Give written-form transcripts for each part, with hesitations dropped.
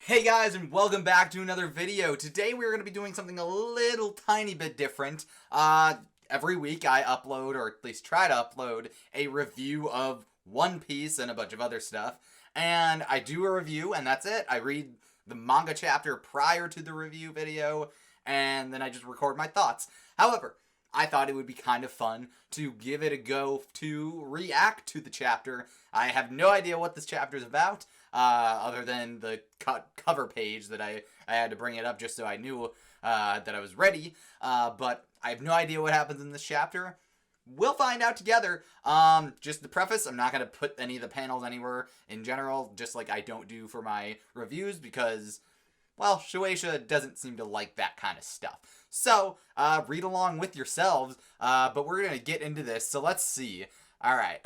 Hey guys, and welcome back to another video. Today we're going to be doing something a little tiny bit different. Every week I upload, or at least try to upload, a review of One Piece and a bunch of other stuff. And I do a review, and that's it. I read the manga chapter prior to the review video, and then I just record my thoughts. However, I thought it would be kind of fun to give it a go to react to the chapter. I have no idea what this chapter is about, other than the cover page that I had to bring it up just so I knew that I was ready. But I have no idea what happens in this chapter. We'll find out together. Just the preface, I'm not going to put any of the panels anywhere in general, just like I don't do for my reviews, because, well, Shueisha doesn't seem to like that kind of stuff. So, read along with yourselves, but we're going to get into this, so let's see. Alright,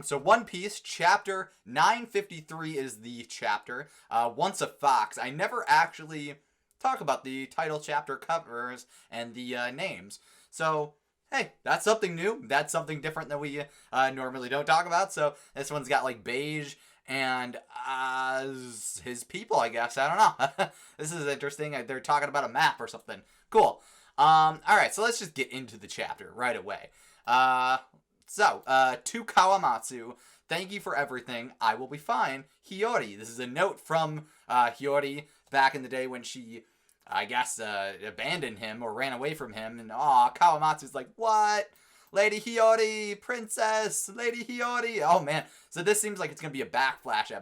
so One Piece, chapter 953 is the chapter. Once a Fox. I never actually talk about the title chapter covers and the names. So, hey, that's something new. That's something different that we normally don't talk about. So, this one's got like beige and his people, I guess. I don't know. This is interesting. They're talking about a map or something. Cool. Alright, so let's just get into the chapter right away. To Kawamatsu, thank you for everything. I will be fine. Hiyori. This is a note from Hiyori back in the day when she, I guess, abandoned him or ran away from him. And, Kawamatsu's like, what? Lady Hiyori, princess, Lady Hiyori. Oh, man. So this seems like it's going to be a backflash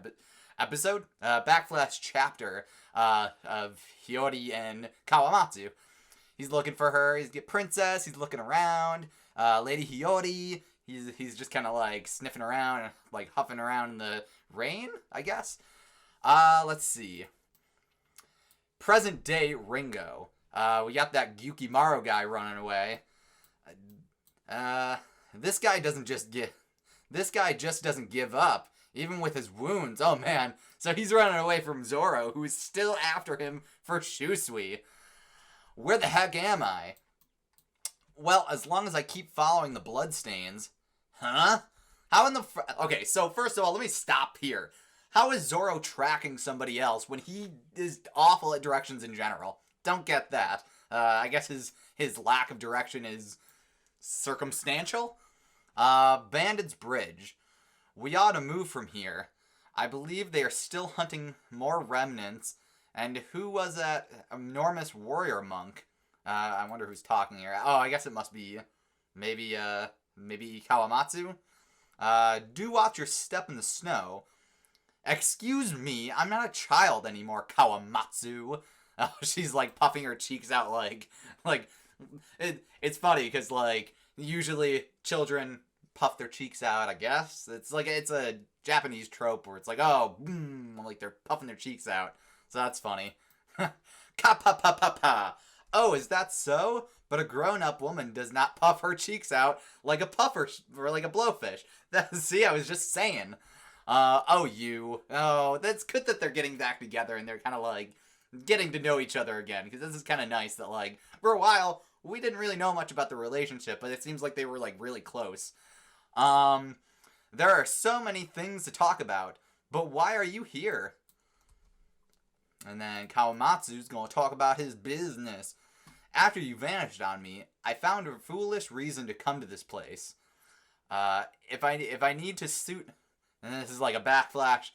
episode, backflash chapter of Hiyori and Kawamatsu. He's looking for her. He's get princess. He's looking around. Lady Hiyori. He's just kind of like sniffing around, like huffing around in the rain, I guess. Let's see. Present day Ringo. We got that Gyukimaru guy running away. This guy just doesn't give up, even with his wounds. Oh man. So he's running away from Zoro, who is still after him for Shusui. Where the heck am I? Well, as long as I keep following the bloodstains. Huh? How in the... Okay, so first of all, let me stop here. How is Zoro tracking somebody else when he is awful at directions in general? Don't get that. I guess his lack of direction is circumstantial. Bandit's Bridge. We ought to move from here. I believe they are still hunting more remnants. And who was that enormous warrior monk? I wonder who's talking here. Oh, I guess it must be maybe Kawamatsu. Do watch your step in the snow. Excuse me, I'm not a child anymore, Kawamatsu. Oh, she's like puffing her cheeks out like it's funny because like usually children puff their cheeks out, I guess. It's a Japanese trope where it's like, oh, like they're puffing their cheeks out. So that's funny. Ka-pa-pa-pa-pa. Oh, is that so? But a grown-up woman does not puff her cheeks out like a puffer or like a blowfish. See, I was just saying. That's good that they're getting back together and they're kind of like getting to know each other again. Because this is kind of nice that like for a while we didn't really know much about the relationship, but it seems like they were like really close. There are so many things to talk about, but why are you here? And then Kawamatsu's gonna talk about his business. After you vanished on me, I found a foolish reason to come to this place. If I need to suit... And this is like a backflash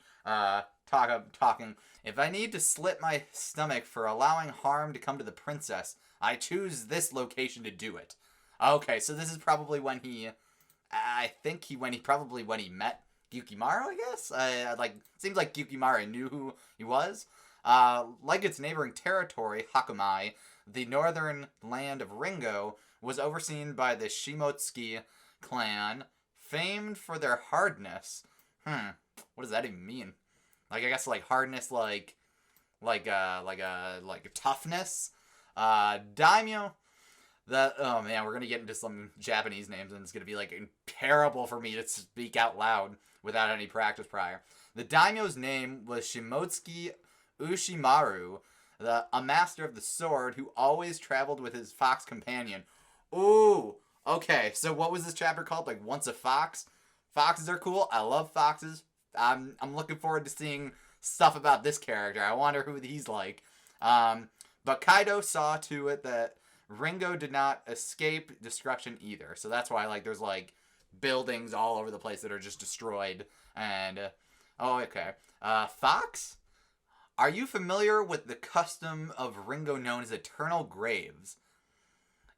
talking. If I need to slit my stomach for allowing harm to come to the princess, I choose this location to do it. Okay, so this is probably when he... when he met Gyukimaru, I guess? Seems like Gyukimaru knew who he was. Like its neighboring territory, Hakumai, the northern land of Ringo, was overseen by the Shimotsuki clan, famed for their hardness. What does that even mean? Like, I guess, like, hardness, like toughness? Daimyo? Oh man, we're gonna get into some Japanese names, and it's gonna be, like, terrible for me to speak out loud without any practice prior. The daimyo's name was Shimotsuki Ushimaru, a master of the sword who always traveled with his fox companion. Ooh, okay, so what was this chapter called? Like, Once a Fox? Foxes are cool. I love foxes. I'm looking forward to seeing stuff about this character. I wonder who he's like. But Kaido saw to it that Ringo did not escape destruction either. So that's why, like, there's, like, buildings all over the place that are just destroyed. And, oh, okay. Fox? Are you familiar with the custom of Ringo known as eternal graves?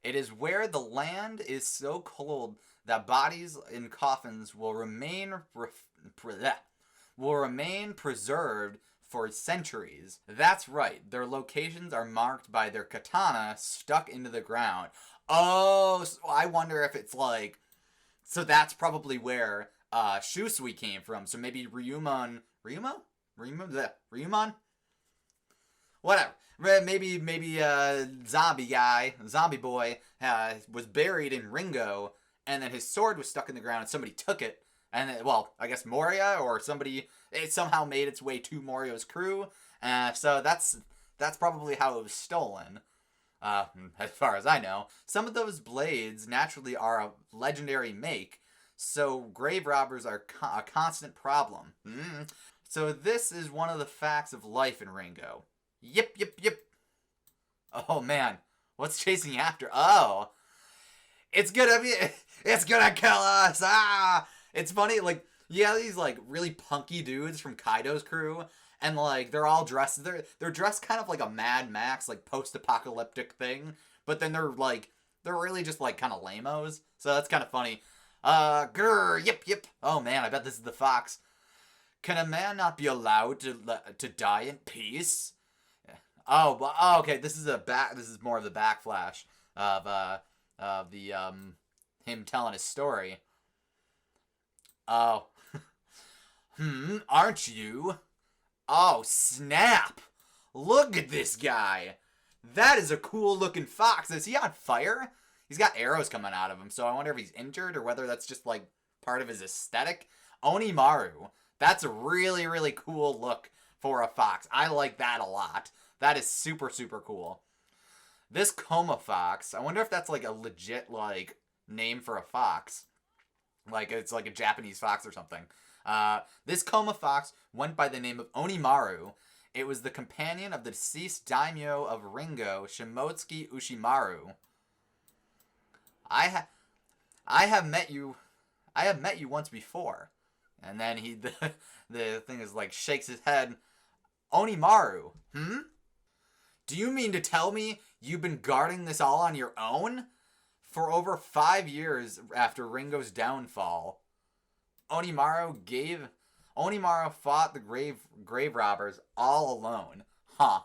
It is where the land is so cold that bodies in coffins will remain preserved for centuries. That's right. Their locations are marked by their katana stuck into the ground. Oh, so I wonder if it's like... So that's probably where Shusui came from. So maybe Ryumon... Ryumon? Whatever. Maybe zombie boy, was buried in Ringo, and then his sword was stuck in the ground, and somebody took it, and then, well, I guess Moria, or somebody, it somehow made its way to Morio's crew, so that's probably how it was stolen, as far as I know. Some of those blades naturally are a legendary make, so grave robbers are a constant problem. So this is one of the facts of life in Ringo. Yip. Oh man, what's chasing after? Oh, it's gonna kill us. Ah, it's funny. Like, yeah, these like really punky dudes from Kaido's crew, and like they're all dressed. They're dressed kind of like a Mad Max like post-apocalyptic thing, but then they're really just like kind of lamos. So that's kind of funny. Yip. Oh man, I bet this is the Fox. Can a man not be allowed to die in peace? Oh, okay. This is more of the backflash of the him telling his story. Oh, aren't you? Oh, snap! Look at this guy. That is a cool looking fox. Is he on fire? He's got arrows coming out of him, so I wonder if he's injured or whether that's just like part of his aesthetic. Onimaru. That's a really, really cool look for a fox. I like that a lot. That is super, super cool. This Coma Fox, I wonder if that's like a legit like name for a fox. Like it's like a Japanese fox or something. This Coma Fox went by the name of Onimaru. It was the companion of the deceased daimyo of Ringo, Shimotsuki Ushimaru. I have met you once before. And then the thing is like shakes his head. Onimaru, Do you mean to tell me you've been guarding this all on your own? For over 5 years after Ringo's downfall, Onimaru fought the grave robbers all alone. Huh.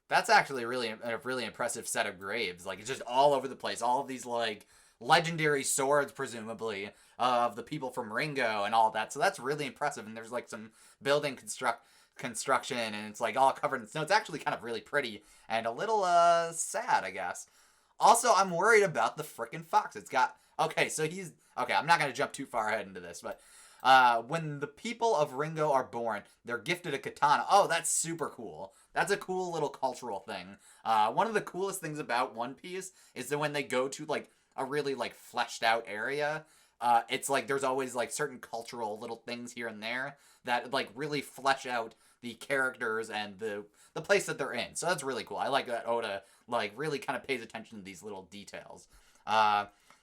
That's actually a really impressive set of graves. Like, it's just all over the place. All of these, like, legendary swords, presumably, of the people from Ringo and all that. So that's really impressive. And there's, like, some building construction, and it's, like, all covered in snow. It's actually kind of really pretty and a little, sad, I guess. Also, I'm worried about the frickin' fox. It's got... Okay, so he's... Okay, I'm not going to jump too far ahead into this, but... when the people of Ringo are born, they're gifted a katana. Oh, that's super cool. That's a cool little cultural thing. One of the coolest things about One Piece is that when they go to, like, a really, like, fleshed out area, it's like there's always, like, certain cultural little things here and there that, like, really flesh out the characters and the place that they're in. So that's really cool. I like that Oda, like, really kind of pays attention to these little details.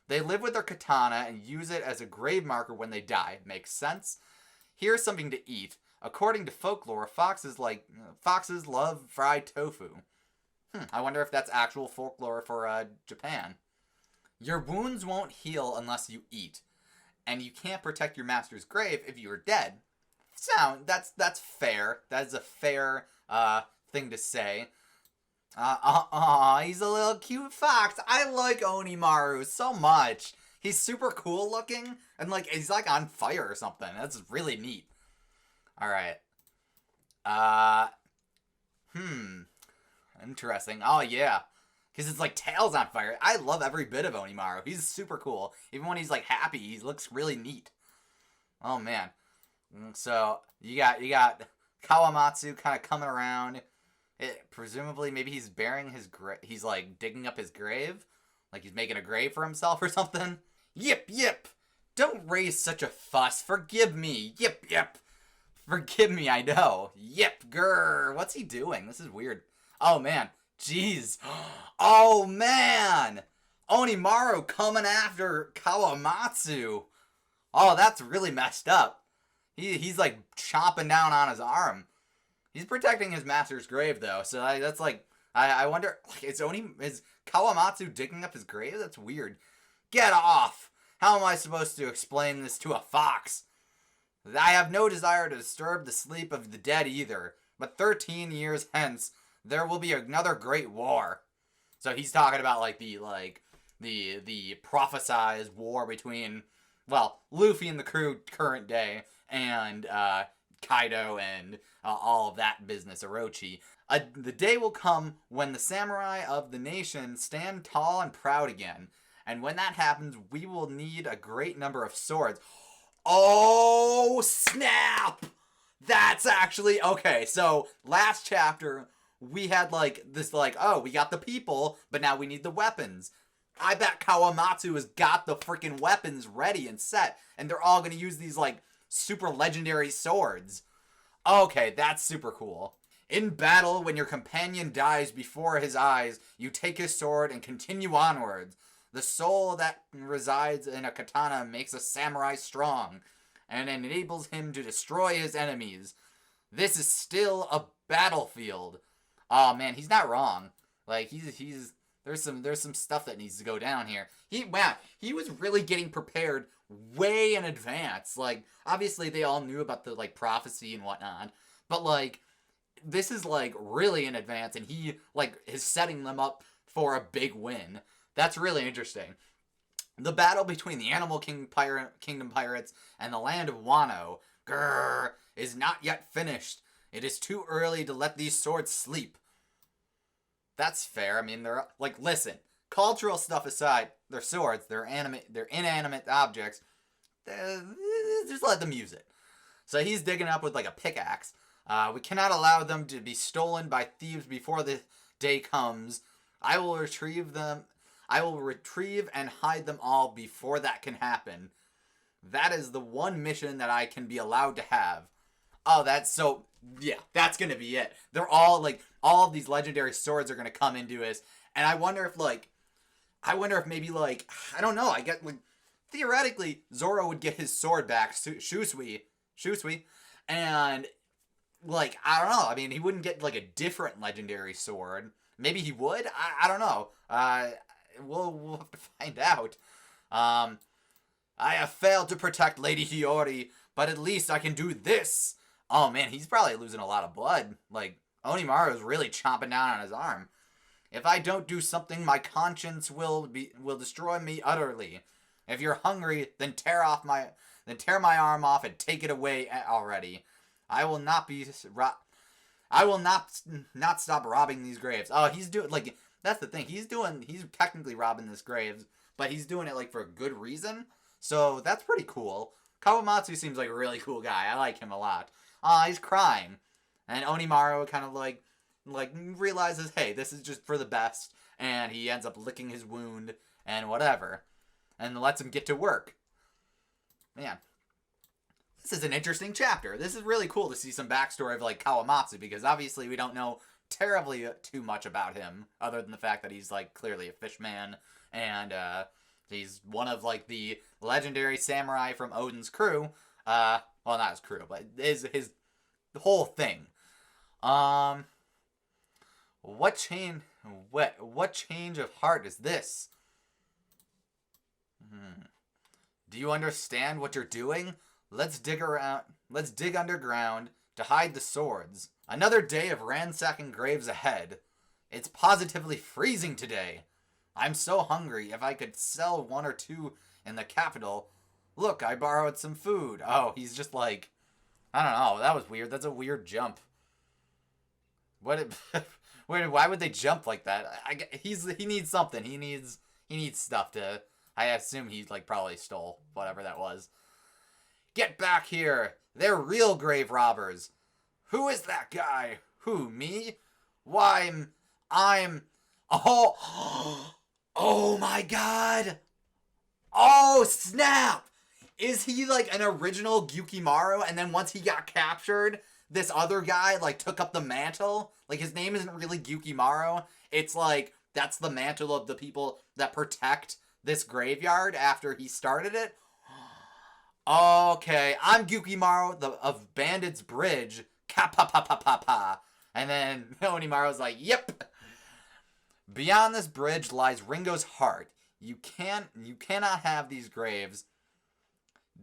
They live with their katana and use it as a grave marker when they die. Makes sense. Here's something to eat. According to folklore, foxes love fried tofu. I wonder if that's actual folklore for Japan. Your wounds won't heal unless you eat, and you can't protect your master's grave if you are dead. That's fair. That is a fair thing to say. He's a little cute fox. I like Onimaru so much. He's super cool looking, and like he's like on fire or something. That's really neat. Alright. Interesting. Oh yeah. Because it's like tails on fire. I love every bit of Onimaru. He's super cool. Even when he's like happy, he looks really neat. Oh man. So you got Kawamatsu kind of coming around. Presumably, maybe he's burying his he's, like, digging up his grave? Like, he's making a grave for himself or something? Yip! Don't raise such a fuss. Forgive me. Yip! Forgive me, I know. Yep, grr. What's he doing? This is weird. Oh, man. Jeez. Oh, man. Onimaru coming after Kawamatsu. Oh, that's really messed up. He's like chomping down on his arm. He's protecting his master's grave, though. So that's like, I wonder, is Kawamatsu digging up his grave? That's weird. Get off! How am I supposed to explain this to a fox? I have no desire to disturb the sleep of the dead either, but 13 years hence, there will be another great war. So he's talking about the prophesized war between, well, Luffy and the crew current day, and Kaido and all of that business, Orochi. The day will come when the samurai of the nation stand tall and proud again. And when that happens, we will need a great number of swords. Oh, snap! That's actually, okay, so last chapter, we had oh, we got the people, but now we need the weapons. I bet Kawamatsu has got the freaking weapons ready and set, and they're all gonna use these, super legendary swords. Okay, that's super cool. In battle, when your companion dies before his eyes, you take his sword and continue onwards. The soul that resides in a katana makes a samurai strong, and enables him to destroy his enemies. This is still a battlefield. Oh man, he's not wrong. There's some stuff that needs to go down here. He was really getting prepared way in advance. Obviously they all knew about the prophecy and whatnot, but this is really in advance, and he is setting them up for a big win. That's really interesting. The battle between the Animal Kingdom pirates and the land of Wano, is not yet finished. It is too early to let these swords sleep. That's fair. I mean, they're listen, cultural stuff aside, they're swords, they're inanimate objects. Just let them use it. So he's digging up with a pickaxe. We cannot allow them to be stolen by thieves before the day comes. I will retrieve and hide them all before that can happen. That is the one mission that I can be allowed to have. Oh, that's gonna be it. They're all all of these legendary swords are gonna come into this, and I wonder if maybe I don't know. I get theoretically Zoro would get his sword back, Shusui, and I don't know. I mean, he wouldn't get a different legendary sword. Maybe he would. I don't know. We'll have to find out. I have failed to protect Lady Hiyori, but at least I can do this. Oh man, he's probably losing a lot of blood. Onimaru is really chomping down on his arm. If I don't do something, my conscience will destroy me utterly. If you're hungry, then tear my arm off and take it away already. I will not stop robbing these graves. Oh, he's doing that's the thing. He's technically robbing this graves, but he's doing it for a good reason. So that's pretty cool. Kawamatsu seems like a really cool guy. I like him a lot. He's crying, and Onimaru kind of realizes, hey, this is just for the best, and he ends up licking his wound and whatever, and lets him get to work. Man, this is an interesting chapter. This is really cool to see some backstory of Kawamatsu, because obviously we don't know terribly too much about him, other than the fact that he's clearly a fish man, and he's one of the legendary samurai from Oden's crew. Well, not his crew, but his the whole thing. What change of heart is this? Do you understand what you're doing? Let's dig underground to hide the swords. Another day of ransacking graves ahead. It's positively freezing today. I'm so hungry. If I could sell one or two in the capital. Look, I borrowed some food. Oh, he's just I don't know. That was weird. That's a weird jump. Why would they jump like that? He needs something. He needs stuff to. I assume he probably stole whatever that was. Get back here! They're real grave robbers. Who is that guy? Who, me? Why, I'm. Oh, oh my God! Oh snap! is he like an original Gyukimaru, and then once he got captured, this other guy like took up the mantle? Like his name isn't really Gyukimaru. It's like that's the mantle of the people that protect this graveyard after he started it. Okay, I'm Gyukimaru of Bandit's Bridge. Ka-pa-pa-pa-pa-pa. And then Onimaru's like, yep. Beyond this bridge lies Ringo's heart. You cannot have these graves.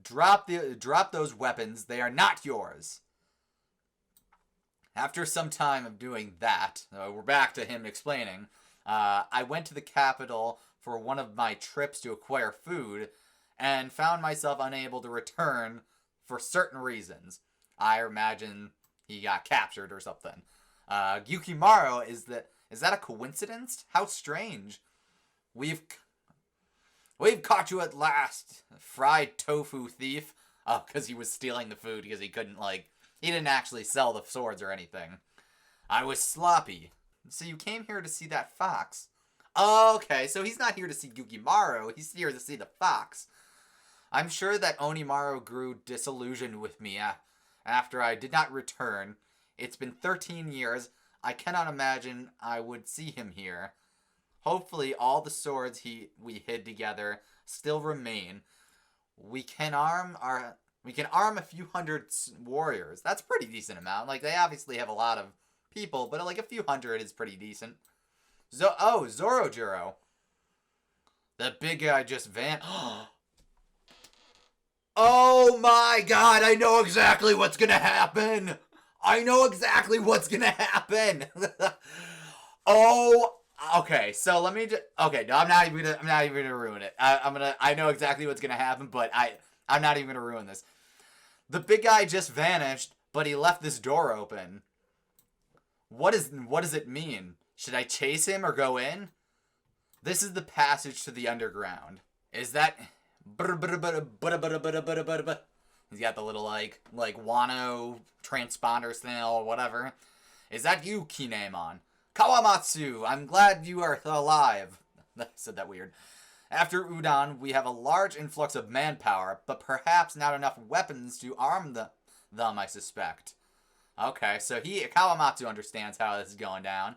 Drop those weapons. They are not yours. After some time of doing that, we're back to him explaining. I went to the capital for one of my trips to acquire food, and found myself unable to return for certain reasons. I imagine he got captured or something. Gyukimaru, is that a coincidence? How strange. We've caught you at last, fried tofu thief. Oh, because he was stealing the food because he couldn't, he didn't actually sell the swords or anything. I was sloppy. So you came here to see that fox. Okay, so he's not here to see Gyukimaru, he's here to see the fox. I'm sure that Onimaru grew disillusioned with me after I did not return. It's been 13 years. I cannot imagine I would see him here. Hopefully all the swords we hid together still remain. We can arm a few hundred warriors. That's a pretty decent amount. Like, they obviously have a lot of people, but like a few hundred is pretty decent. Zorojuro. The big guy just Oh my god, I know exactly what's gonna happen! I know exactly what's gonna happen! Oh, okay, so let me just, okay, no, I'm not even gonna ruin it. I know exactly what's gonna happen, but I'm not even gonna ruin this. The big guy just vanished, but he left this door open. What does it mean? Should I chase him or go in? This is the passage to the underground. Is that... He's got the little, like Wano transponder snail or whatever. Is that you, Kinemon? Kawamatsu, I'm glad you are alive. I said that weird. After Udon, we have a large influx of manpower, but perhaps not enough weapons to arm them, I suspect. Okay, so Kawamatsu understands how this is going down.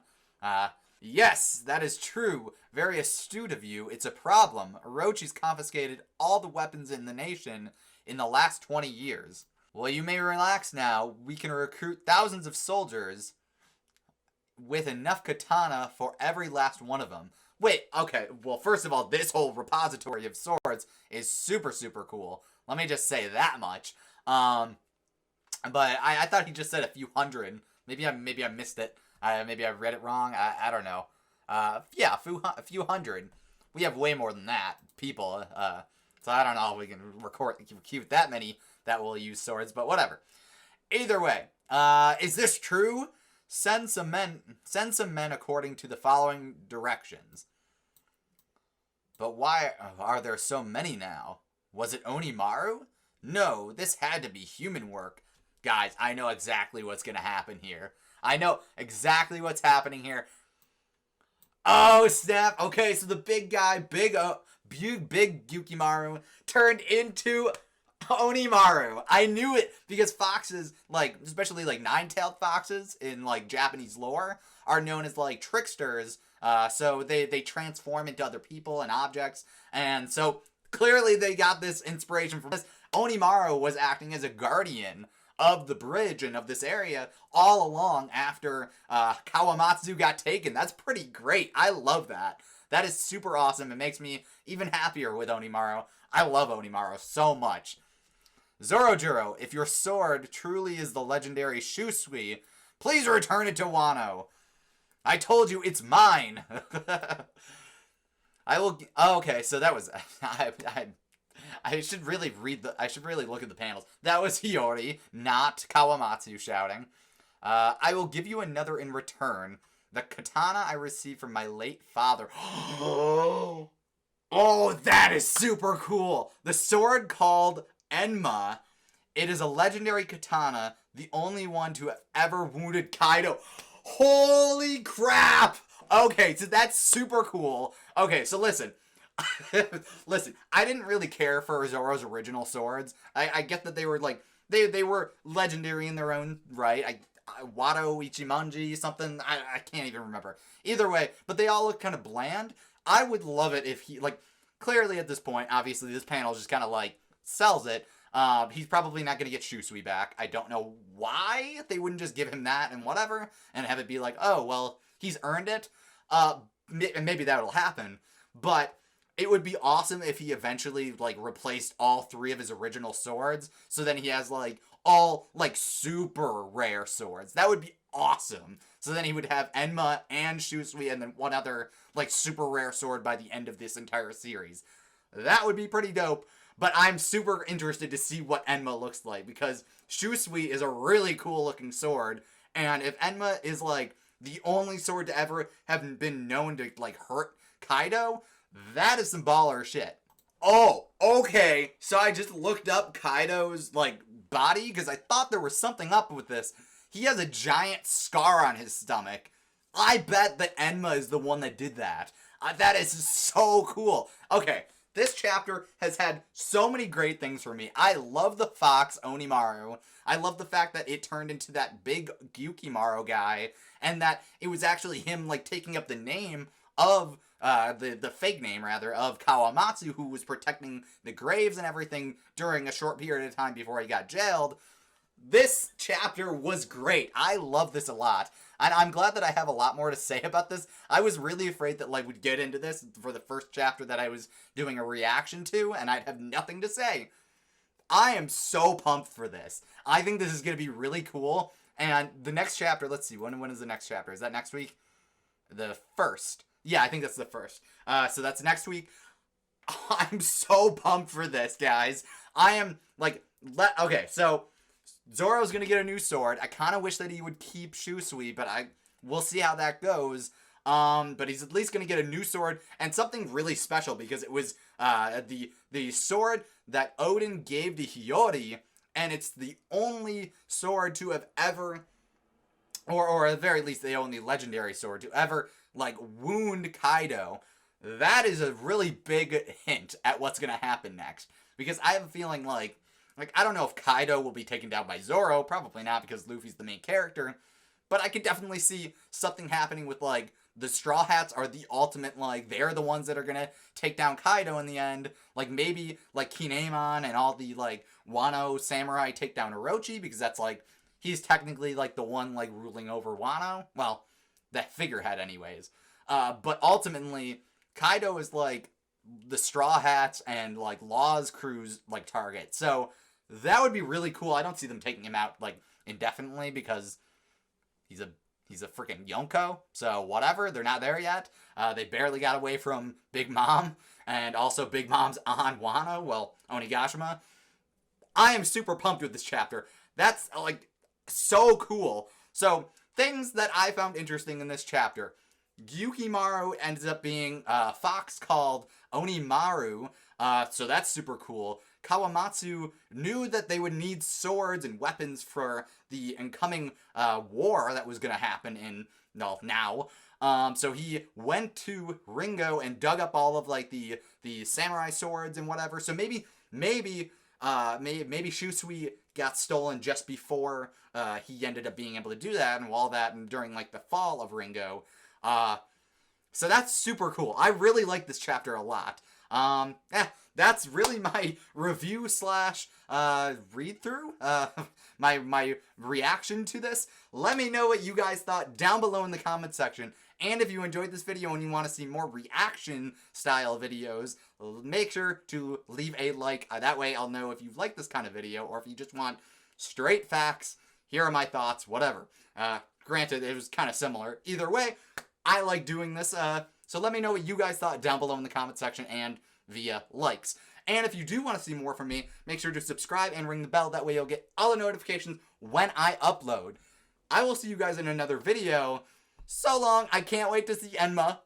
Yes, that is true. Very astute of you. It's a problem. Orochi's confiscated all the weapons in the nation in the last 20 years. Well, you may relax now. We can recruit thousands of soldiers with enough katana for every last one of them. Wait, okay. Well, first of all, this whole repository of swords is super, super cool. Let me just say that much. But I thought he just said a few hundred. Maybe I missed it. Maybe I read it wrong. I don't know. Yeah, a few hundred. We have way more than that people. So I don't know if we can recruit that many that will use swords, but whatever. Either way, is this true? Send some men according to the following directions. But why are there so many now? Was it Onimaru? No, this had to be human work. Guys, I know exactly what's gonna happen here. I know exactly what's happening here. Oh, snap. Okay, so the big guy, big Gyukimaru, turned into Onimaru. I knew it because foxes, especially nine-tailed foxes in, Japanese lore, are known as, tricksters. So they transform into other people and objects. And so clearly they got this inspiration from this. Onimaru was acting as a guardian of the bridge and of this area all along after Kawamatsu got taken. That's pretty great. I love that. That is super awesome. It makes me even happier with Onimaru. I love Onimaru so much. Zorojuro, if your sword truly is the legendary Shusui, please return it to Wano. I told you it's mine. I will... Oh, okay, so that was... I should really look at the panels. That was Hiyori, not Kawamatsu shouting. I will give you another in return. The katana I received from my late father. Oh, that is super cool. The sword called Enma. It is a legendary katana, the only one to have ever wounded Kaido. Holy crap! Okay, so that's super cool. Okay, so listen. Listen, I didn't really care for Zoro's original swords. I get that they were like they were legendary in their own right. Wado Ichimonji something. I can't even remember. Either way, but they all look kind of bland. I would love it if he like clearly at this point. Obviously, this panel just kind of like sells it. He's probably not going to get Shusui back. I don't know why they wouldn't just give him that and whatever and have it be like, oh well, he's earned it. Maybe that'll happen, but it would be awesome if he eventually like replaced all three of his original swords, so then he has like all like super rare swords. That would be awesome. So then he would have Enma and Shusui and then one other like super rare sword by the end of this entire series. That would be pretty dope. But I'm super interested to see what Enma looks like because Shusui is a really cool looking sword, and if Enma is like the only sword to ever have been known to like hurt Kaido, that is some baller shit. Oh, okay. So I just looked up Kaido's like body because I thought there was something up with this. He has a giant scar on his stomach. I bet that Enma is the one that did that. That is so cool. Okay, this chapter has had so many great things for me. I love the fox Onimaru. I love the fact that it turned into that big Gyukimaru guy, and that it was actually him like taking up the name of the fake name rather of Kawamatsu, who was protecting the graves and everything during a short period of time before he got jailed. This chapter was great. I love this a lot. And I'm glad that I have a lot more to say about this. I was really afraid that like we'd get into this for the first chapter that I was doing a reaction to and I'd have nothing to say. I am so pumped for this. I think this is going to be really cool. And the next chapter, let's see, when is the next chapter? Is that next week? The first. Yeah, I think that's the first. So that's next week. I'm so pumped for this, guys. I am, like, okay, so Zoro's gonna get a new sword. I kind of wish that he would keep Shusui, but we'll see how that goes. But he's at least gonna get a new sword and something really special because it was the sword that Oden gave to Hiyori, and it's the only sword to have ever, or at the very least, the only legendary sword to ever like wound Kaido. That is a really big hint at what's gonna happen next, because I have a feeling like I don't know if Kaido will be taken down by Zoro, probably not because Luffy's the main character, but I could definitely see something happening with like the Straw Hats are the ultimate, like they're the ones that are gonna take down Kaido in the end. Like maybe like Kinemon and all the like Wano samurai take down Orochi, because that's like he's technically like the one like ruling over Wano. Well, that figurehead anyways. But ultimately Kaido is like the Straw Hats and like Law's crew's like target. So that would be really cool. I don't see them taking him out like indefinitely because he's a freaking Yonko. So whatever, they're not there yet. They barely got away from Big Mom, and also Big Mom's on Wano. Well, Onigashima. I am super pumped with this chapter. That's like so cool. So things that I found interesting in this chapter. Gyukimaru ends up being a fox called Onimaru, so that's super cool. Kawamatsu knew that they would need swords and weapons for the incoming war that was going to happen in, now. So he went to Ringo and dug up all of like the samurai swords and whatever. So maybe Shusui got stolen just before he ended up being able to do that and all that, and during like the fall of Ringo. So that's super cool. I really like this chapter a lot. That's really my review slash read through, my reaction to this. Let me know what you guys thought down below in the comment section. And if you enjoyed this video and you want to see more reaction style videos, make sure to leave a like. That way I'll know if you like this kind of video, or if you just want straight facts. Here are my thoughts, whatever. Granted, it was kind of similar. Either way, I like doing this. So let me know what you guys thought down below in the comment section and via likes. And if you do want to see more from me, make sure to subscribe and ring the bell. That way you'll get all the notifications when I upload. I will see you guys in another video. So long. I can't wait to see Enma.